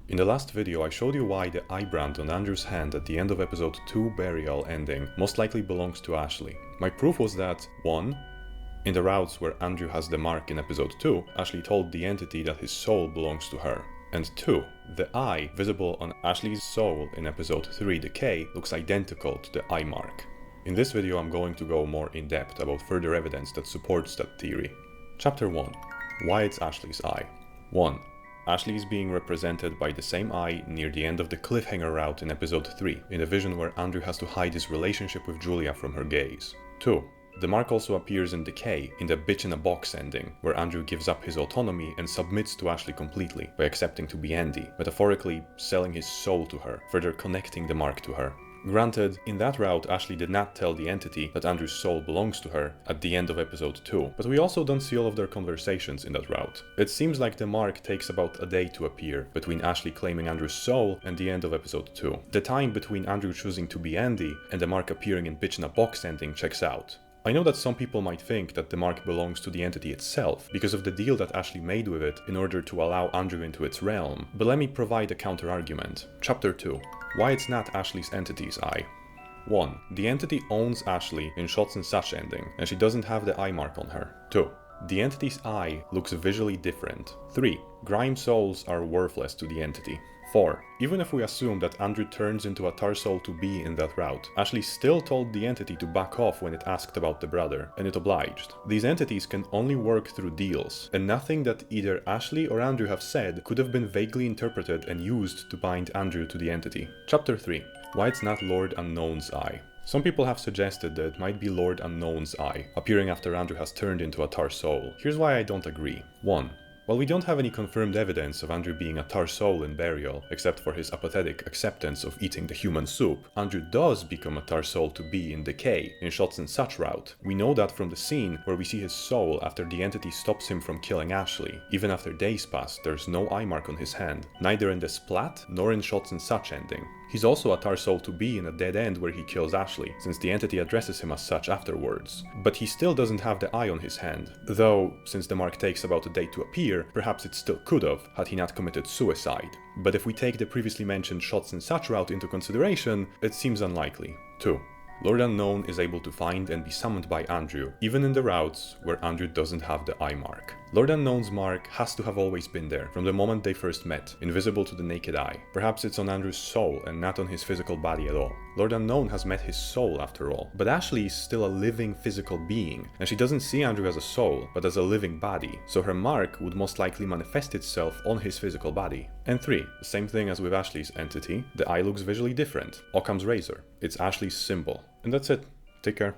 In the last video I showed you why the eye brand on Andrew's hand at the end of episode 2 Burial ending most likely belongs to Ashley. My proof was that 1. In the routes where Andrew has the mark in episode 2, Ashley told the entity that his soul belongs to her. And 2. The eye visible on Ashley's soul in episode 3 Decay looks identical to the eye mark. In this video I'm going to go more in depth about further evidence that supports that theory. Chapter 1. Why it's Ashley's eye. 1. Ashley is being represented by the same eye near the end of the cliffhanger route in episode 3, in a vision where Andrew has to hide his relationship with Julia from her gaze. 2. The mark also appears in Decay, in the bitch in a box ending, where Andrew gives up his autonomy and submits to Ashley completely, by accepting to be Andy, metaphorically selling his soul to her, further connecting the mark to her. Granted, in that route Ashley did not tell the entity that Andrew's soul belongs to her at the end of episode 2, but we also don't see all of their conversations in that route. It seems like the mark takes about a day to appear, between Ashley claiming Andrew's soul and the end of episode 2. The time between Andrew choosing to be Andy and the mark appearing in Bitch in a Box ending checks out. I know that some people might think that the mark belongs to the entity itself, because of the deal that Ashley made with it in order to allow Andrew into its realm, but let me provide a counter-argument. Chapter 2. Why it's not Ashley's entity's eye. 1. The entity owns Ashley in Shots and Such ending, and she doesn't have the eye mark on her. 2. The entity's eye looks visually different. 3. Grime souls are worthless to the entity. 4. Even if we assume that Andrew turns into a tar soul to be in that route, Ashley still told the entity to back off when it asked about the brother, and it obliged. These entities can only work through deals, and nothing that either Ashley or Andrew have said could have been vaguely interpreted and used to bind Andrew to the entity. Chapter 3. Why it's not Lord Unknown's eye. Some people have suggested that it might be Lord Unknown's eye, appearing after Andrew has turned into a tar soul. Here's why I don't agree. 1. While we don't have any confirmed evidence of Andrew being a tar soul in Burial, except for his apathetic acceptance of eating the human soup, Andrew does become a tar soul to be in Decay, in Shots and Such route. We know that from the scene where we see his soul after the entity stops him from killing Ashley. Even after days pass, there's no eye mark on his hand, neither in the Splat nor in Shots and Such ending. He's also a tar soul to be in a dead end where he kills Ashley, since the entity addresses him as such afterwards. But he still doesn't have the eye on his hand, though, since the mark takes about a day to appear, perhaps it still could have, had he not committed suicide. But if we take the previously mentioned Shots and Such route into consideration, it seems unlikely. 2. Lord Unknown is able to find and be summoned by Andrew, even in the routes where Andrew doesn't have the eye mark. Lord Unknown's mark has to have always been there, from the moment they first met, invisible to the naked eye. Perhaps it's on Andrew's soul and not on his physical body at all. Lord Unknown has met his soul after all, but Ashley is still a living physical being, and she doesn't see Andrew as a soul, but as a living body, so her mark would most likely manifest itself on his physical body. And 3. The same thing as with Ashley's entity, the eye looks visually different. Occam's razor. It's Ashley's symbol. And that's it. Take care.